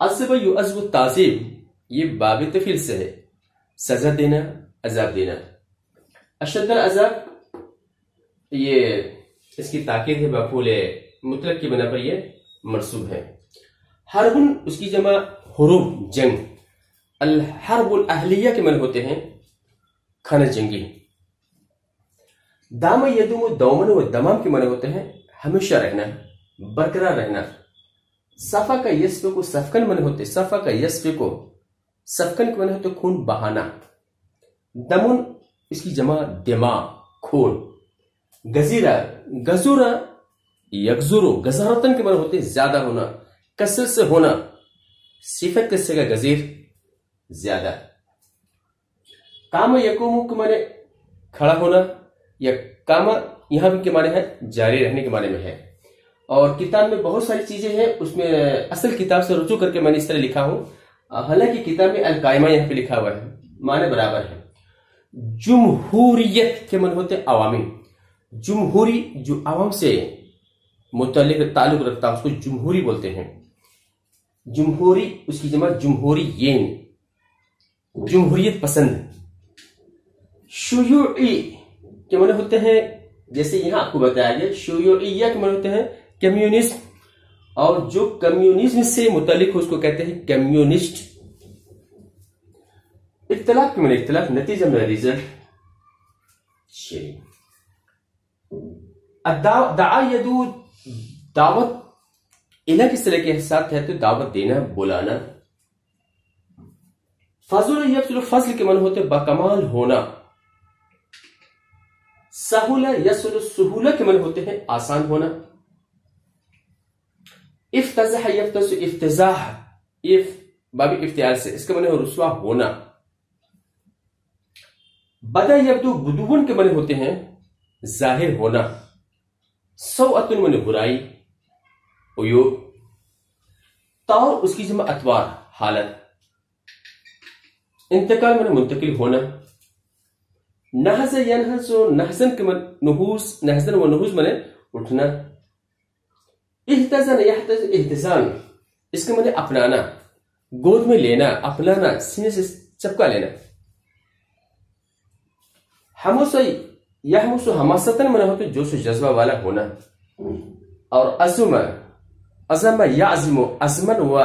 عذب یعذب تعذیب، یہ باب تفعیل سے ہے، سزا دینا، عذاب دینا۔ اشد العذاب، یہ اس کی تاکید ہے، مفعول مطلق کی بنا پر یہ منصوب ہے۔ حرب، اس کی جمع حروب، جنگ۔ الحرب الاہلیہ کے معنی ہوتے ہیں کھانا جنگی۔ دام یدوم دومن و دمام کے معنی ہوتے ہیں ہمیشہ رہنا، برقرار رہنا۔ صفا کا یسف کو سفکن معنی ہوتے، صفا کا یسف کو سفکن کے معنی ہوتے خون بہانا۔ دمن، اس کی جمع دماغ، خون۔ گزیرہ، گزورہ یگزرو، گزارتن کے معنی ہوتے زیادہ ہونا، کثرت سے ہونا۔ صفت کس کا گزیر، زیادہ۔ کام یقوم کے معنی کھڑا ہونا، یا کام یہاں بھی کے معنی ہے جاری رہنے کے معنی میں ہے۔ اور کتاب میں بہت ساری چیزیں ہیں، اس میں اصل کتاب سے رجوع کر کے میں نے اس طرح لکھا ہوں، حالانکہ کتاب میں القائمہ یہاں پہ لکھا ہوا ہے، معنی برابر ہے۔ جمہوریت کے معنی ہوتے عوامی۔ جمہوری، جو عوام سے متعلق تعلق رکھتا ہے اس کو جمہوری بولتے ہیں۔ جمہوری، اس کی جمع جمہوریین، جمہوریت پسند۔ شیوعی کے معنی ہوتے ہیں، جیسے یہاں آپ کو بتایا گیا، شیوعیہ کے معنی ہوتے ہیں کمیونسٹ، اور جو کمیونزم سے متعلق ہو اس کو کہتے ہیں کمیونسٹ۔ اختلاف کے معنی اختلاف، نتیجہ میں ریزلٹ۔ دعا یدعو، دعوت الہ کس طرح کے ساتھ ہے تو دعوت دینا، بلانا۔ فضل یفضل، فضل کے معنی ہوتے باکمال ہونا۔ سہولہ یسہل، سہولہ کے معنی ہوتے ہیں آسان ہونا۔ افتضح یفتضح، افتضاح، باب افتعال سے، اس کا معنی رسوا ہونا۔ بدا یبدو، بدون کے معنی ہوتے ہیں ظاہر ہونا۔ سوءۃ معنی برائی، عیوب۔ طور، اس کی جمع اتوار، حالت۔ انتقال معنی منتقل ہونا۔ نہز ینہز، نہزن کے معنی نہوز، نہزن و نہوز معنی اٹھنا۔ احتزن یحتز، احتزان، اس کے معنی اپنانا، گود میں لینا، اپنانا، سینے سے چپکا لینا۔ حمس یحمس، حماستن معنی ہوتے جوش و جذبہ والا ہونا۔ اور عزم، عزم یعزم، عزمن و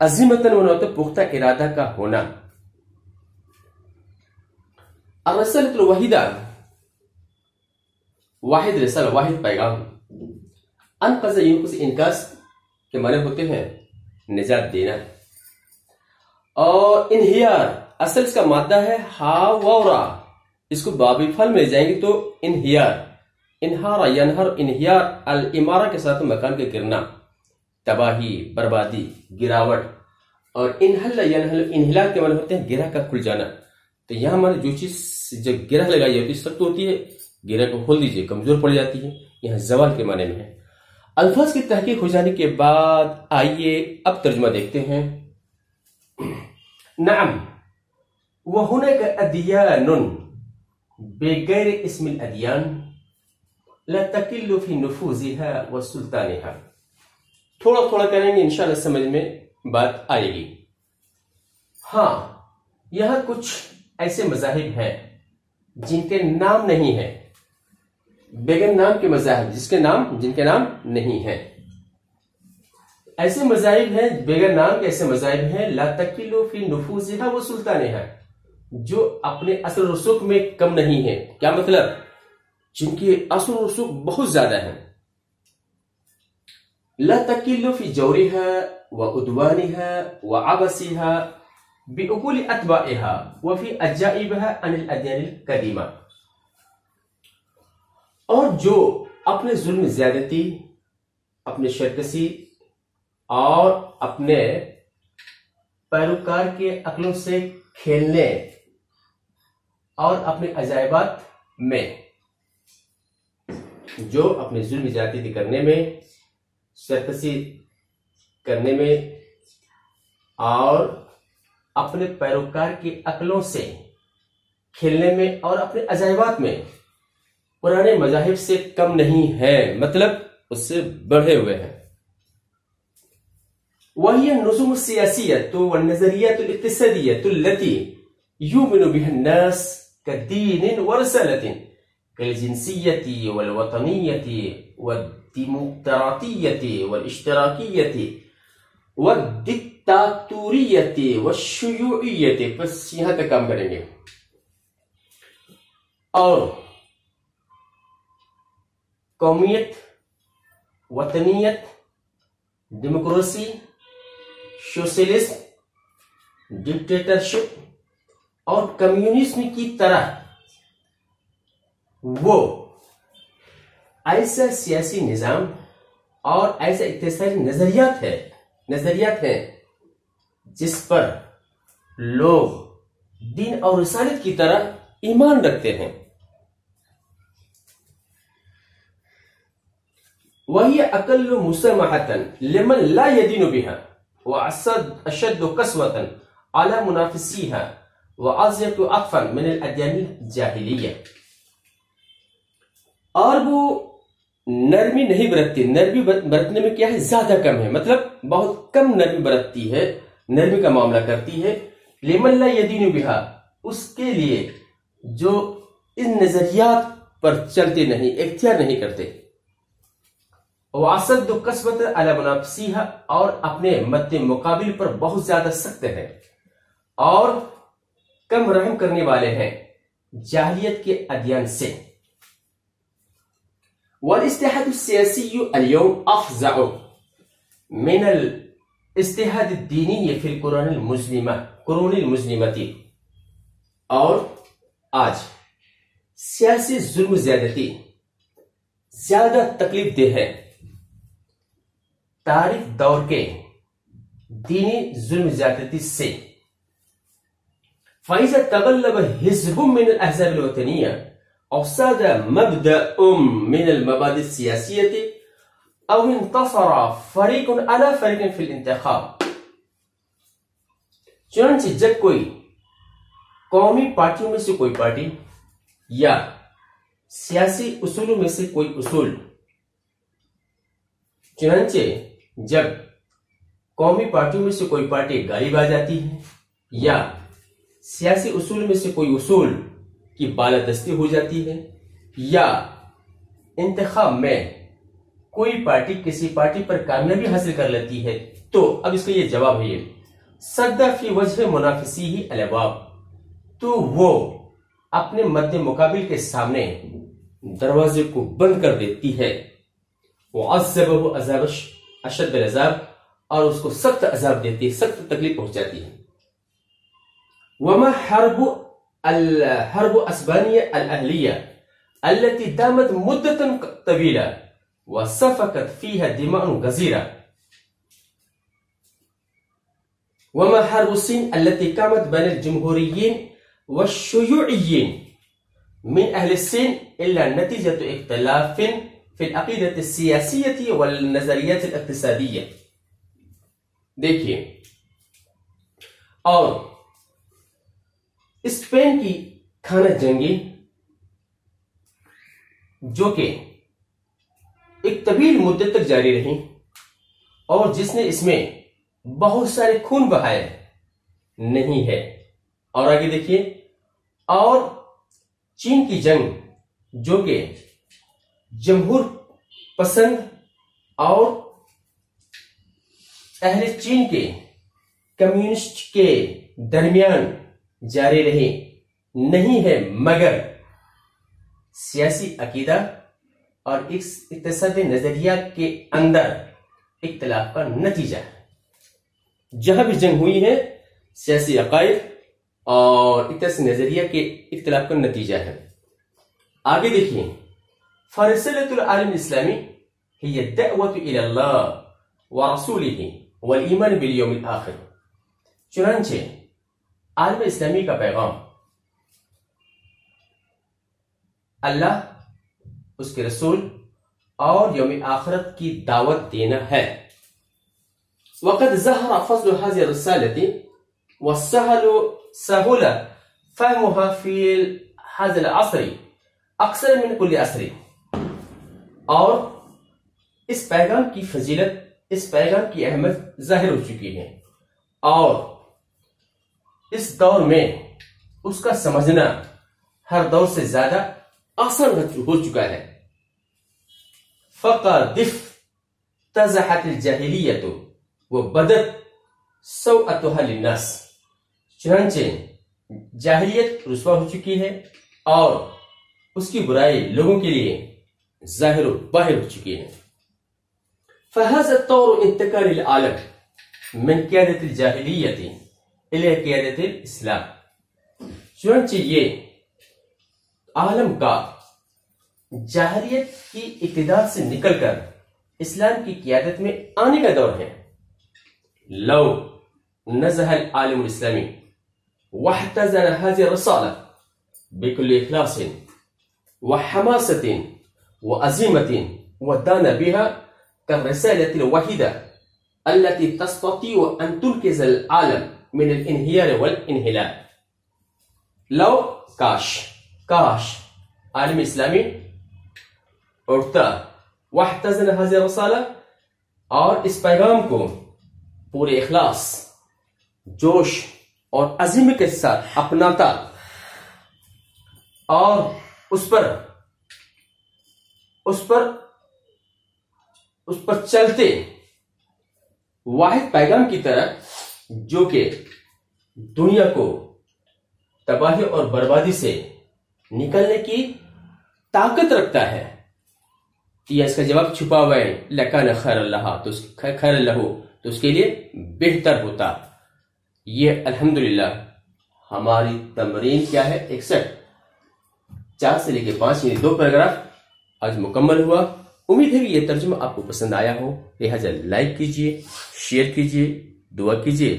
عزیمتن معنی ہوتے پختہ ارادہ کا ہونا۔ الرسالۃ الوحیدہ، واحد رسالہ، واحد پیغام۔ انقذ ینقذ، انقاذ کے معنی ہوتے ہیں نجات دینا۔ اور انہیار، اصل اس کا مادہ ہے ہاورا، اس کو بابی فعل میں جائیں گے تو انہیار، انہارا ینہر، انہیار الامارہ کے ساتھ مکان کے گرنا، تباہی، بربادی، گراوٹ۔ اور انہل ینہل، انہلال کے معنی ہوتے ہیں گرہ کا کھل جانا۔ تو یہاں ہمارے جو چیز جب گرہ لگائی ہوتی ہے سخت ہوتی ہے، گرہ کو کھول دیجئے، کمزور پڑ جاتی ہے، یہاں زوال کے معنی میں ہے۔ الفاظ کی تحقیق ہو جانے کے بعد آئیے اب ترجمہ دیکھتے ہیں۔ نعم، وَهُنَاكَ أَدْيَانٌ بِغَيْرِ اسم الْأَدْيَان لَا تَقِلُّ فِي نُفُوذِهَا وَسُلْطَانِهَا۔ تھوڑا تھوڑا کریں گے، انشاءاللہ سمجھ میں بات آئے گی۔ ہاں، یہاں کچھ ایسے مذاہب ہیں جن کے نام نہیں ہیں، بغیر نام کے مذاہب، جن کے نام نہیں ہیں۔ ایسے مذاہب ہیں بغیر نام کے، ایسے مذاہب ہیں لا تقلو فی نفوذها و سلطانها، جو اپنے اثر و رسوخ میں کم نہیں ہیں۔ کیا مطلب؟ جن کے اثر و رسوخ بہت زیادہ ہیں۔ لا تقلو فی جورها و عدوانها و عبثها بعقول اتباعها وفی عجائبها عن الادیان القدیمہ، اور جو اپنے ظلم زیادتی، اپنے شرکسی اور اپنے پیروکار کے عقلوں سے کھیلنے اور اپنے عجائبات میں، جو اپنے ظلم زیادتی کرنے میں، شرکسی کرنے میں اور اپنے پیروکار کی عقلوں سے کھیلنے میں اور اپنے عجائبات میں پرانے مذاہب سے کم نہیں ہے، مطلب اس سے بڑھے ہوئے ہیں۔ وهي النظم السياسية والنظريات الاقتصادية التي يؤمن بها الناس كدين ورسالة، كالجنسية والوطنية والديمقراطية والاشتراكية والديكتاتورية والشيوعية. بس یہاں تک کام کریں گے. اور قومیت، وطنیت، ڈیموکریسی، سوشلزم، ڈکٹیٹرشپ اور کمیونزم کی طرح وہ ایسا سیاسی نظام اور ایسا اقتصادی نظریات ہیں جس پر لوگ دین اور رسالت کی طرح ایمان رکھتے ہیں. وهي أقل مسامحة لمن لا يدين بها، وأشد قسوة على منافسيها، وأزيد عطفا من الأديان الجاهلية. اور وہ نرمی نہیں برتتی. نرمی برتنے میں کیا ہے؟ زیادہ کم ہے، مطلب بہت کم نرمی برتتی ہے، نرمی کا معاملہ کرتی ہے. لمن لا يدين بها، اس کے لیے جو ان نظریات پر چلتے نہیں، اختیار نہیں کرتے. وَأَشَدُّ قَسْوَةً عَلَى مُنَافِسِيهَا، اور اپنے مد مقابل پر بہت زیادہ سخت ہیں اور کم رحم کرنے والے ہیں جاہلیت کے ادیان سے. والاجتهاد السياسي اليوم أفظع من الاجتهاد الديني في القرون المسلمة. اور آج سیاسی ظلم زیادتی زیادہ تکلیف دہ ہے تاریخ دور کے دینی ظلم زیادتی سے. فإذا تغلب حزب من الأحزاب الوطنية أو ساد مبدأ من المبادئ السياسية أو انتصر فريق على فريق في الانتخاب. چنانچہ جب کوئی قومی پارٹیوں میں سے کوئی پارٹی یا سیاسی اصولوں میں سے کوئی اصول، چنانچہ جب قومی پارٹیوں میں سے کوئی پارٹی غالب آ جاتی ہے یا سیاسی اصول میں سے کوئی اصول کی بالادستی ہو جاتی ہے یا انتخاب میں کوئی پارٹی کسی پارٹی پر کامیابی حاصل کر لیتی ہے، تو اب اس کا یہ جواب ہے، صد فی وجہ منافسی الابواب، تو وہ اپنے مد مقابل کے سامنے دروازے کو بند کر دیتی ہے. وعذبہ عذاب اشد العذاب، اور اس کو سخت عذاب دیتی ہے، سخت تکلیف پہنچاتی ہے. وما حرب اسبانیہ الاہلیہ التي دامت مدة طويلة وسفكت فيها دماء غزيرة. وما حرب الصين التي قامت بين الجمهوريين والشيوعيين من أهل الصين إلا نتيجة اختلاف في العقيدة السياسية والنظريات الاقتصادية. دیکھیے، اور اسپین کی خانہ جنگی جو کہ ایک طویل مدت تک جاری رہی اور جس نے اس میں بہت سارے خون بہائے نہیں ہے. اور آگے دیکھیے، اور چین کی جنگ جو کہ جمہور پسند اور اہل چین کے کمیونسٹ کے درمیان جاری رہی نہیں ہے، مگر سیاسی عقیدہ اور اقتصادی نظریات کے اندر اختلاف کا نتیجہ ہے. جہاں بھی جنگ ہوئی ہے سیاسی عقائد اور اقتصادی نظریہ کے اختلاف کا نتیجہ ہے. آگے دیکھیے، فرسلة العالم الاسلامی هي الدعوة الى الله ورسوله والایمان بالیوم الاخر. چنانچہ عالم اسلامی کا پیغام اللہ، اس کے رسول اور یوم آخرت کی دعوت دینا ہے. وقد ظهر فضل هذه الرسالة وسهل فهمها في هذا العصر اکثر من كل عصر. اور اس پیغام کی فضیلت اس پیغام کی اہمیت ظاہر ہو چکی ہے اور اس دور میں اس کا سمجھنا ہر دور سے زیادہ آسان ہو چکا ہے۔ فقد افتضحت الجاہلیت وبدت سوءتها للناس، چنانچہ جاہلیت رسوا ہو چکی ہے اور اس کی برائی لوگوں کے لیے ظاہر و باہر ہو چکی ہے۔ فهذا الطور انتقال العالم من قیادت الجاہلیت الى قیادت الاسلام، چنانچہ یہ عالم کا جاہلیت کی اقتدار سے نکل کر اسلام کی قیادت میں آنے کا دور ہے۔ لو نزح العالم الاسلامی واحتضن هذه الرسالة بكل إخلاص وحماسة وعزيمة ودان بها كالرسالة الوحيدة التي تستطيع أن تنقذ العالم من الانهيار والانحلال، لو کاش عالم اسلامی اٹھتا واحتضن هذه الرسالة اور اس پیغام کو پورے اخلاص، جوش اور عزیمت کے ساتھ اپناتا اور اس پر چلتے واحد پیغام کی طرح جو کہ دنیا کو تباہی اور بربادی سے نکلنے کی طاقت رکھتا ہے، یا اس کا جواب چھپا ہوا ہے لکان خیر اللہ، تو اس کے لیے بہتر ہوتا۔ یہ الحمدللہ ہماری تمرین کیا ہے 61 4 سے لے کے 5 یعنی 2 پیراگراف آج مکمل ہوا۔ امید ہے کہ یہ ترجمہ آپ کو پسند آیا ہو، لہذا لائک کیجئے، شیئر کیجئے، دعا کیجئے۔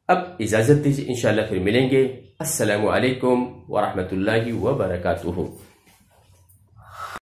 اب اجازت دیجئے، انشاءاللہ پھر ملیں گے۔ السلام علیکم ورحمۃ اللہ وبرکاتہ۔